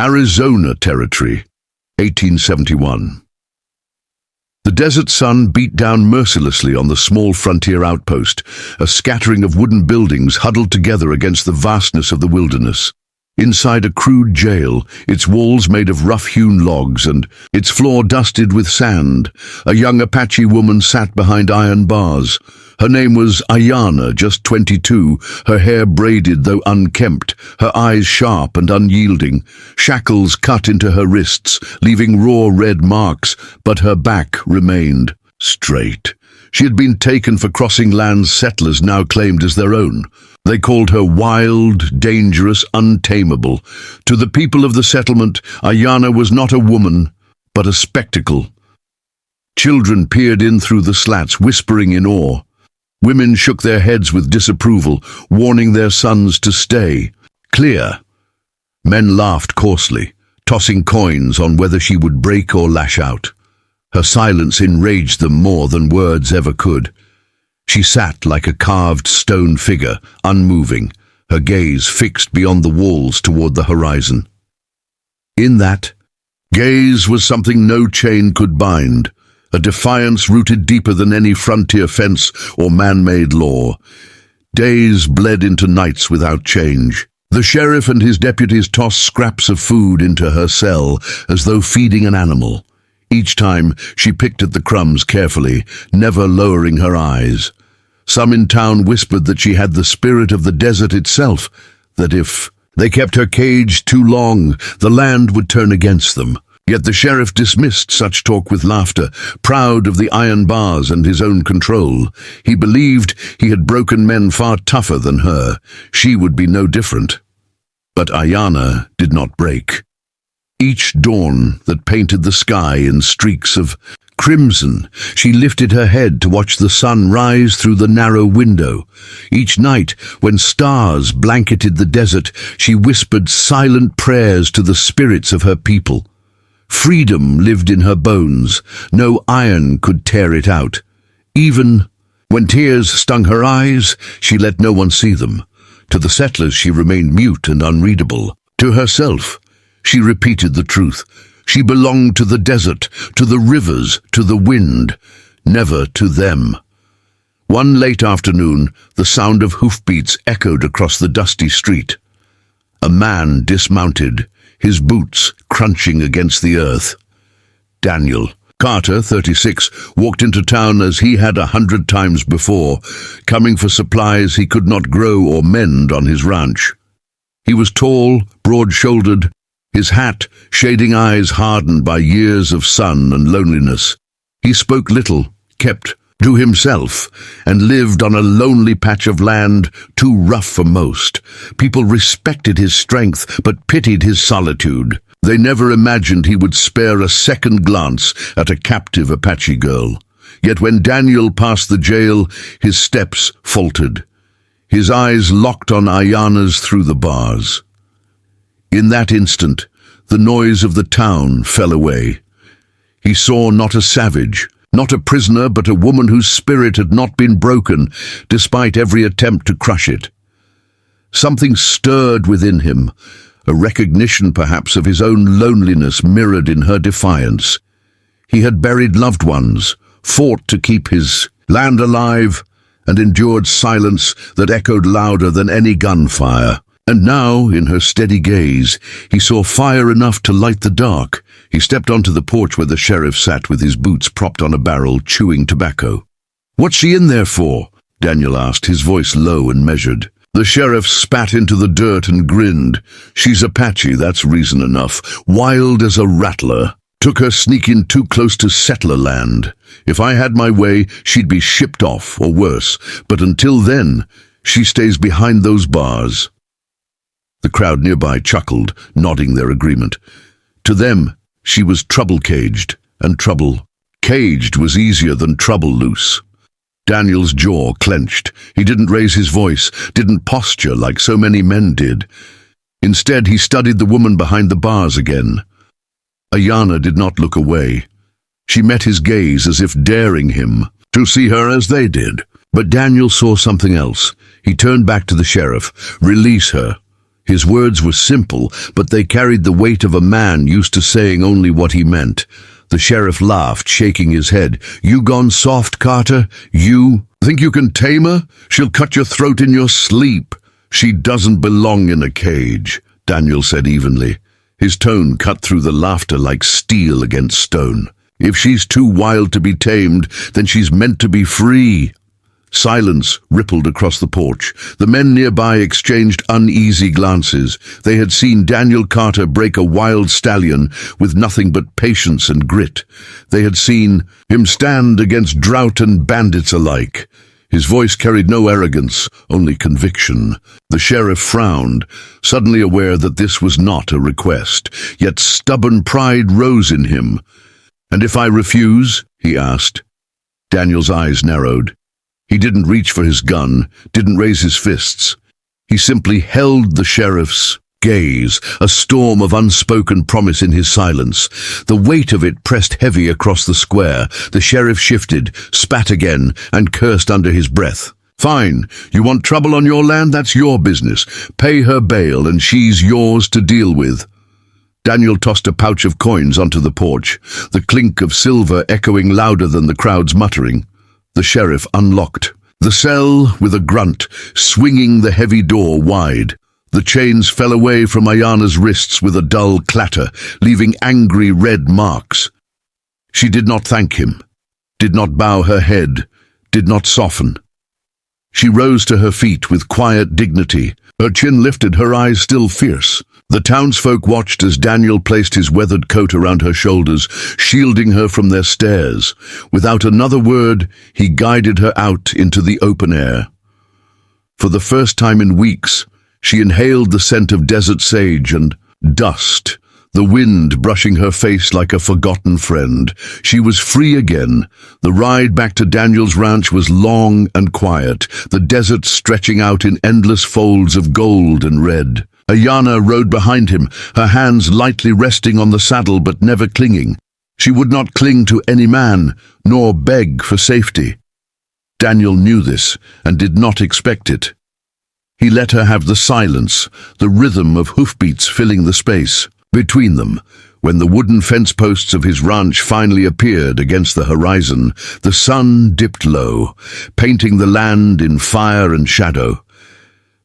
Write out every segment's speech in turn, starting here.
Arizona Territory, 1871. The desert sun beat down mercilessly on the small frontier outpost, a scattering of wooden buildings huddled together against the vastness of the wilderness. Inside a crude jail, its walls made of rough-hewn logs and its floor dusted with sand, a young Apache woman sat behind iron bars. Her name was Ayana, just 22, her hair braided though unkempt, her eyes sharp and unyielding, shackles cut into her wrists, leaving raw red marks, but her back remained straight. She had been taken for crossing lands settlers now claimed as their own. They called her wild, dangerous, untamable. To the people of the settlement, Ayana was not a woman, but a spectacle. Children peered in through the slats, whispering in awe. Women shook their heads with disapproval, warning their sons to stay clear. Men laughed coarsely, tossing coins on whether she would break or lash out. Her silence enraged them more than words ever could. She sat like a carved stone figure, unmoving, her gaze fixed beyond the walls toward the horizon. In that gaze was something no chain could bind, a defiance rooted deeper than any frontier fence or man-made law. Days bled into nights without change. The sheriff and his deputies tossed scraps of food into her cell as though feeding an animal. Each time she picked at the crumbs carefully, never lowering her eyes. Some in town whispered that she had the spirit of the desert itself, that if they kept her caged too long, the land would turn against them. Yet the sheriff dismissed such talk with laughter, proud of the iron bars and his own control. He believed he had broken men far tougher than her. She would be no different. But Ayana did not break. Each dawn that painted the sky in streaks of crimson, she lifted her head to watch the sun rise through the narrow window. Each night, when stars blanketed the desert, she whispered silent prayers to the spirits of her people. Freedom lived in her bones. No iron could tear it out. Even when tears stung her eyes, she let no one see them. To the settlers she remained mute and unreadable. To herself, she repeated the truth. She belonged to the desert, to the rivers, to the wind, never to them. One late afternoon, the sound of hoofbeats echoed across the dusty street. A man dismounted, his boots crunching against the earth. Daniel Carter, 36, walked into town as he had 100 times before, coming for supplies he could not grow or mend on his ranch. He was tall, broad-shouldered, his hat shading eyes hardened by years of sun and loneliness. He spoke little, kept to himself, and lived on a lonely patch of land too rough for most. People respected his strength, but pitied his solitude. They never imagined he would spare a second glance at a captive Apache girl. Yet when Daniel passed the jail, his steps faltered. His eyes locked on Ayana's through the bars. In that instant, the noise of the town fell away. He saw not a savage, not a prisoner, but a woman whose spirit had not been broken, despite every attempt to crush it. Something stirred within him, a recognition perhaps of his own loneliness mirrored in her defiance. He had buried loved ones, fought to keep his land alive, and endured silence that echoed louder than any gunfire. And now, in her steady gaze, he saw fire enough to light the dark. He stepped onto the porch where the sheriff sat with his boots propped on a barrel, chewing tobacco. "What's she in there for?" Daniel asked, his voice low and measured. The sheriff spat into the dirt and grinned. "She's Apache, that's reason enough. Wild as a rattler. Took her sneaking too close to settler land. If I had my way, she'd be shipped off, or worse. But until then, she stays behind those bars." The crowd nearby chuckled, nodding their agreement. To them, she was trouble-caged, and trouble caged was easier than trouble loose. Daniel's jaw clenched. He didn't raise his voice, didn't posture like so many men did. Instead, he studied the woman behind the bars again. Ayana did not look away. She met his gaze as if daring him to see her as they did. But Daniel saw something else. He turned back to the sheriff. "Release her." His words were simple, but they carried the weight of a man used to saying only what he meant. The sheriff laughed, shaking his head. "You gone soft, Carter? You? Think you can tame her? She'll cut your throat in your sleep." "She doesn't belong in a cage," Daniel said evenly. His tone cut through the laughter like steel against stone. "If she's too wild to be tamed, then she's meant to be free." Silence rippled across the porch. The men nearby exchanged uneasy glances. They had seen Daniel Carter break a wild stallion with nothing but patience and grit. They had seen him stand against drought and bandits alike. His voice carried no arrogance, only conviction. The sheriff frowned, suddenly aware that this was not a request, yet stubborn pride rose in him. "And if I refuse?" he asked. Daniel's eyes narrowed. He didn't reach for his gun, didn't raise his fists. He simply held the sheriff's gaze, a storm of unspoken promise in his silence. The weight of it pressed heavy across the square. The sheriff shifted, spat again, and cursed under his breath. "Fine. You want trouble on your land? That's your business. Pay her bail, and she's yours to deal with." Daniel tossed a pouch of coins onto the porch, the clink of silver echoing louder than the crowd's muttering. The sheriff unlocked the cell with a grunt, swinging the heavy door wide. The chains fell away from Ayana's wrists with a dull clatter, leaving angry red marks. She did not thank him, did not bow her head, did not soften. She rose to her feet with quiet dignity, her chin lifted, her eyes still fierce. The townsfolk watched as Daniel placed his weathered coat around her shoulders, shielding her from their stares. Without another word, he guided her out into the open air. For the first time in weeks, she inhaled the scent of desert sage and dust, the wind brushing her face like a forgotten friend. She was free again. The ride back to Daniel's ranch was long and quiet, the desert stretching out in endless folds of gold and red. Ayana rode behind him, her hands lightly resting on the saddle but never clinging. She would not cling to any man, nor beg for safety. Daniel knew this and did not expect it. He let her have the silence, the rhythm of hoofbeats filling the space between them. When the wooden fence posts of his ranch finally appeared against the horizon, the sun dipped low, painting the land in fire and shadow.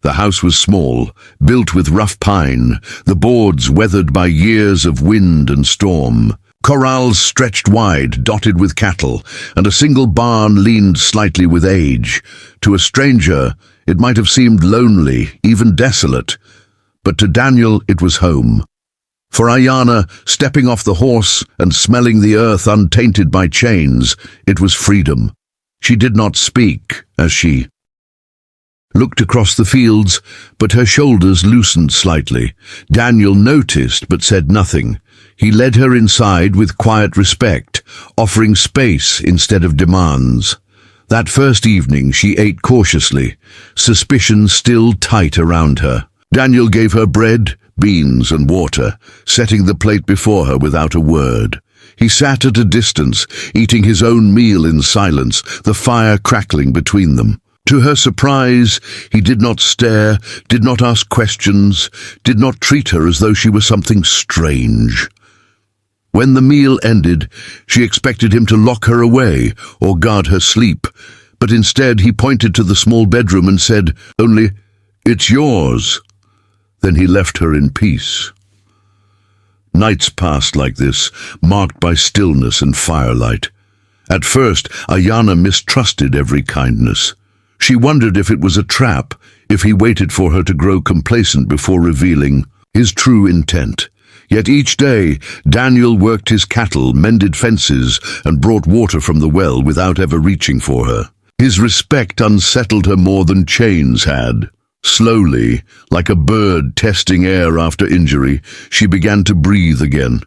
The house was small, built with rough pine, the boards weathered by years of wind and storm. Corrals stretched wide, dotted with cattle, and a single barn leaned slightly with age. To a stranger, it might have seemed lonely, even desolate, but to Daniel it was home. For Ayana, stepping off the horse and smelling the earth untainted by chains, it was freedom. She did not speak as she looked across the fields, but her shoulders loosened slightly. Daniel noticed but said nothing. He led her inside with quiet respect, offering space instead of demands. That first evening she ate cautiously, suspicion still tight around her. Daniel gave her bread, beans and water, setting the plate before her without a word. He sat at a distance, eating his own meal in silence, the fire crackling between them. To her surprise, he did not stare, did not ask questions, did not treat her as though she were something strange. When the meal ended, she expected him to lock her away or guard her sleep, but instead he pointed to the small bedroom and said, "Only, it's yours." Then he left her in peace. Nights passed like this, marked by stillness and firelight. At first, Ayana mistrusted every kindness. She wondered if it was a trap, if he waited for her to grow complacent before revealing his true intent. Yet each day, Daniel worked his cattle, mended fences, and brought water from the well without ever reaching for her. His respect unsettled her more than chains had. Slowly, like a bird testing air after injury, she began to breathe again.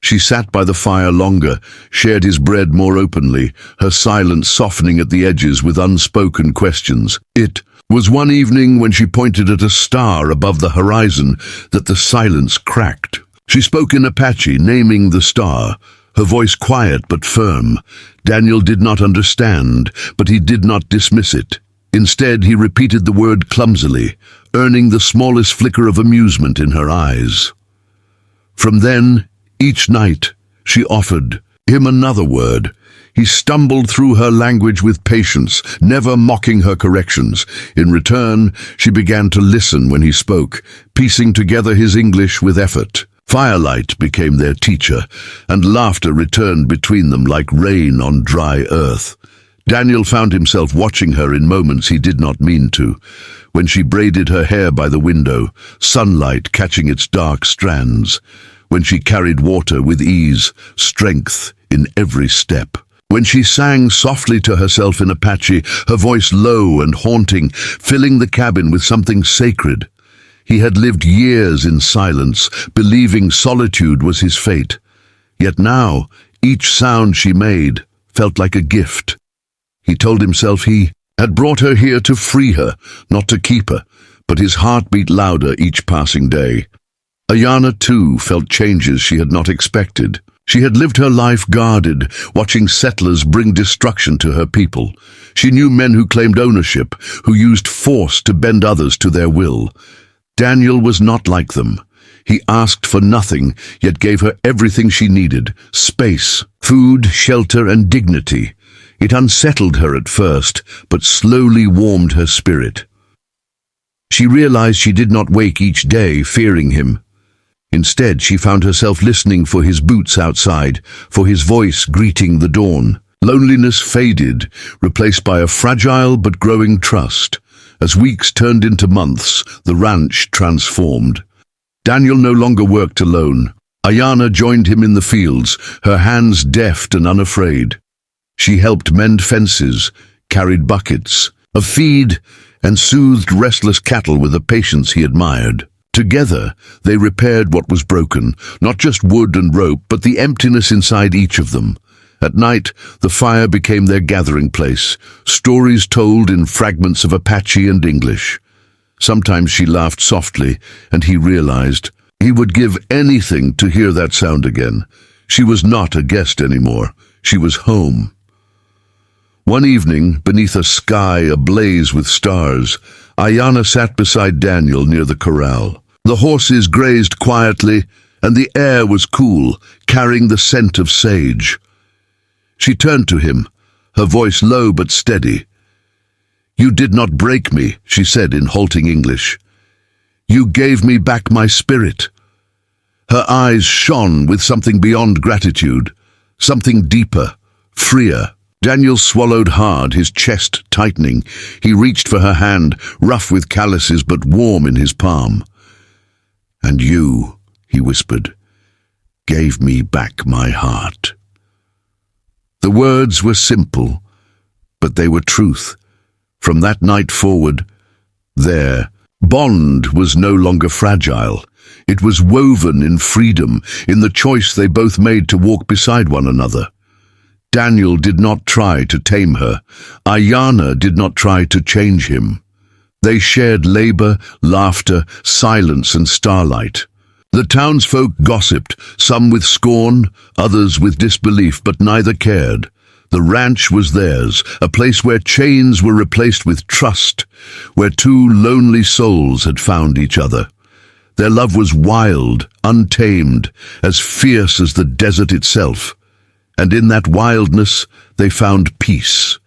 She sat by the fire longer, shared his bread more openly, her silence softening at the edges with unspoken questions. It was one evening when she pointed at a star above the horizon that the silence cracked. She spoke in Apache, naming the star, her voice quiet but firm. Daniel did not understand, but he did not dismiss it. Instead, he repeated the word clumsily, earning the smallest flicker of amusement in her eyes. From then, each night, she offered him another word. He stumbled through her language with patience, never mocking her corrections. In return, she began to listen when he spoke, piecing together his English with effort. Firelight became their teacher, and laughter returned between them like rain on dry earth. Daniel found himself watching her in moments he did not mean to. When she braided her hair by the window, sunlight catching its dark strands. When she carried water with ease, strength in every step. When she sang softly to herself in Apache, her voice low and haunting, filling the cabin with something sacred. He had lived years in silence, believing solitude was his fate. Yet now, each sound she made felt like a gift. He told himself he had brought her here to free her, not to keep her, but his heart beat louder each passing day. Ayana, too, felt changes she had not expected. She had lived her life guarded, watching settlers bring destruction to her people. She knew men who claimed ownership, who used force to bend others to their will. Daniel was not like them. He asked for nothing, yet gave her everything she needed: space, food, shelter, and dignity. It unsettled her at first, but slowly warmed her spirit. She realized she did not wake each day fearing him. Instead, she found herself listening for his boots outside, for his voice greeting the dawn. Loneliness faded, replaced by a fragile but growing trust. As weeks turned into months, the ranch transformed. Daniel no longer worked alone. Ayana joined him in the fields, her hands deft and unafraid. She helped mend fences, carried buckets of feed, and soothed restless cattle with a patience he admired. Together, they repaired what was broken, not just wood and rope, but the emptiness inside each of them. At night, the fire became their gathering place, stories told in fragments of Apache and English. Sometimes she laughed softly, and he realized he would give anything to hear that sound again. She was not a guest anymore. She was home. One evening, beneath a sky ablaze with stars, Ayana sat beside Daniel near the corral. The horses grazed quietly, and the air was cool, carrying the scent of sage. She turned to him, her voice low but steady. "You did not break me," she said in halting English. "You gave me back my spirit." Her eyes shone with something beyond gratitude, something deeper, freer. Daniel swallowed hard, his chest tightening. He reached for her hand, rough with calluses but warm in his palm. "And you," he whispered, "gave me back my heart." The words were simple, but they were truth. From that night forward, their bond was no longer fragile. It was woven in freedom, in the choice they both made to walk beside one another. Daniel did not try to tame her. Ayana did not try to change him. They shared labor, laughter, silence, and starlight. The townsfolk gossiped, some with scorn, others with disbelief, but neither cared. The ranch was theirs, a place where chains were replaced with trust, where two lonely souls had found each other. Their love was wild, untamed, as fierce as the desert itself. And in that wildness, they found peace.